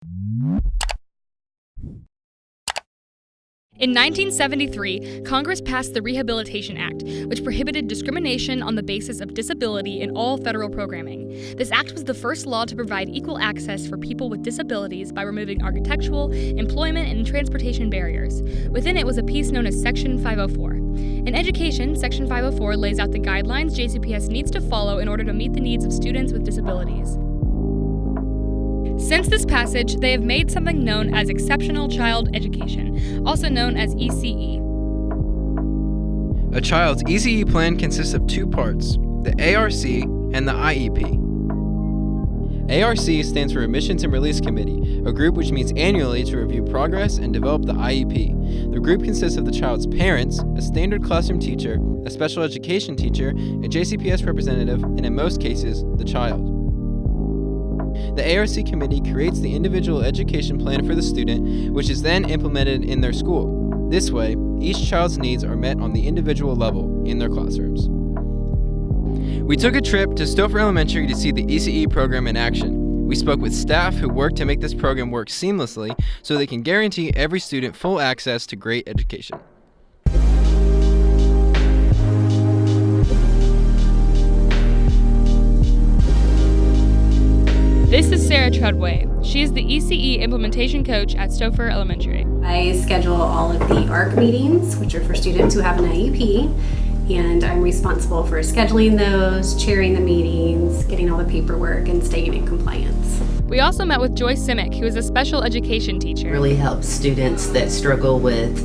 In 1973, Congress passed the Rehabilitation Act, which prohibited discrimination on the basis of disability in all federal programming. This act was the first law to provide equal access for people with disabilities by removing architectural, employment, and transportation barriers. Within it was a piece known as Section 504. In education, Section 504 lays out the guidelines JCPS needs to follow in order to meet the needs of students with disabilities. Since this passage, they have made something known as Exceptional Child Education, also known as ECE. A child's ECE plan consists of two parts, the ARC and the IEP. ARC stands for Admissions and Release Committee, a group which meets annually to review progress and develop the IEP. The group consists of the child's parents, a standard classroom teacher, a special education teacher, a JCPS representative, and in most cases, the child. The ARC committee creates the individual education plan for the student, which is then implemented in their school. This way, each child's needs are met on the individual level in their classrooms. We took a trip to Stouffer Elementary to see the ECE program in action. We spoke with staff who work to make this program work seamlessly so they can guarantee every student full access to great education. This is Sarah Tredway. She is the ECE implementation coach at Stouffer Elementary. I schedule all of the ARC meetings, which are for students who have an IEP, and I'm responsible for scheduling those, chairing the meetings, getting all the paperwork, and staying in compliance. We also met with Jov Simic, who is a special education teacher. Really helps students that struggle with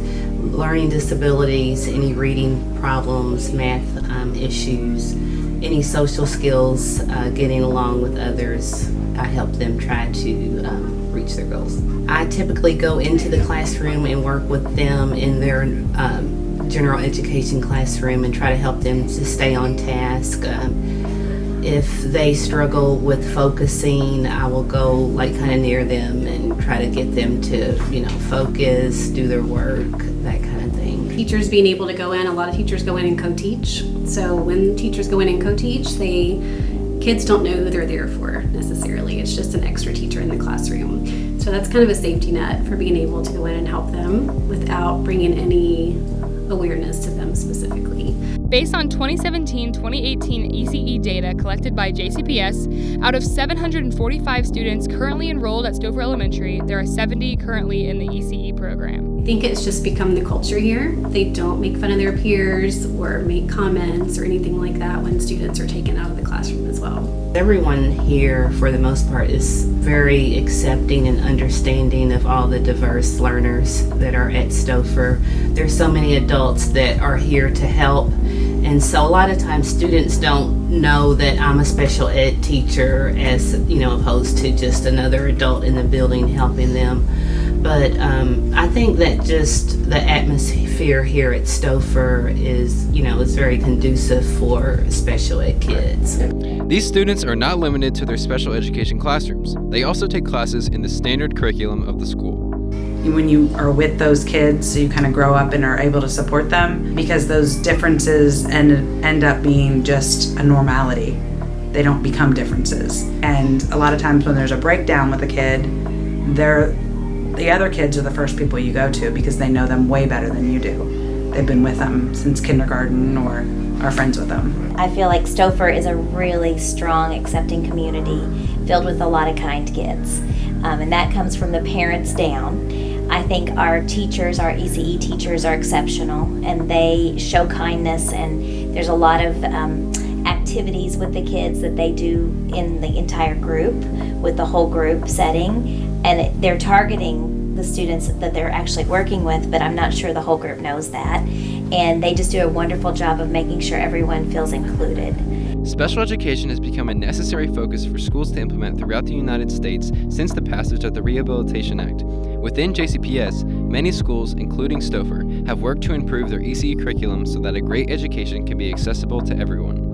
learning disabilities, any reading problems, math issues, any social skills, getting along with others. I help them try to reach their goals. I typically go into the classroom and work with them in their general education classroom and try to help them to stay on task. If they struggle with focusing, I will go kind of near them and try to get them to, focus, do their work, that kind of thing. Teachers being able to go in, a lot of teachers go in and co-teach. So when teachers go in and co-teach, kids don't know who they're there for necessarily. It's just an extra teacher in the classroom. So that's kind of a safety net for being able to go in and help them without bringing any awareness to them specifically. Based on 2017-2018 ECE data collected by JCPS, out of 745 students currently enrolled at Stouffer Elementary, there are 70 currently in the ECE program. I think it's just become the culture here. They don't make fun of their peers or make comments or anything like that when students are taken out of the classroom as well. Everyone here, for the most part, is very accepting and understanding of all the diverse learners that are at Stouffer. There's so many adults that are here to help, and so a lot of times students don't know that I'm a special ed teacher as opposed to just another adult in the building helping them. But I think that just the atmosphere here at Stouffer is very conducive for special ed kids. These students are not limited to their special education classrooms. They also take classes in the standard curriculum of the school. When you are with those kids, you kind of grow up and are able to support them because those differences end up being just a normality. They don't become differences. And a lot of times when there's a breakdown with a kid, the other kids are the first people you go to because they know them way better than you do. They've been with them since kindergarten or are friends with them. I feel like Stouffer is a really strong, accepting community filled with a lot of kind kids. And that comes from the parents down. I think our teachers, our ECE teachers, are exceptional, and they show kindness, and there's a lot of activities with the kids that they do in the entire group, with the whole group setting, and they're targeting the students that they're actually working with, but I'm not sure the whole group knows that, and they just do a wonderful job of making sure everyone feels included. Special education has become a necessary focus for schools to implement throughout the United States since the passage of the Rehabilitation Act. Within JCPS, many schools, including Stouffer, have worked to improve their ECE curriculum so that a great education can be accessible to everyone.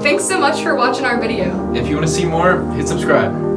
Thanks so much for watching our video. If you want to see more, hit subscribe.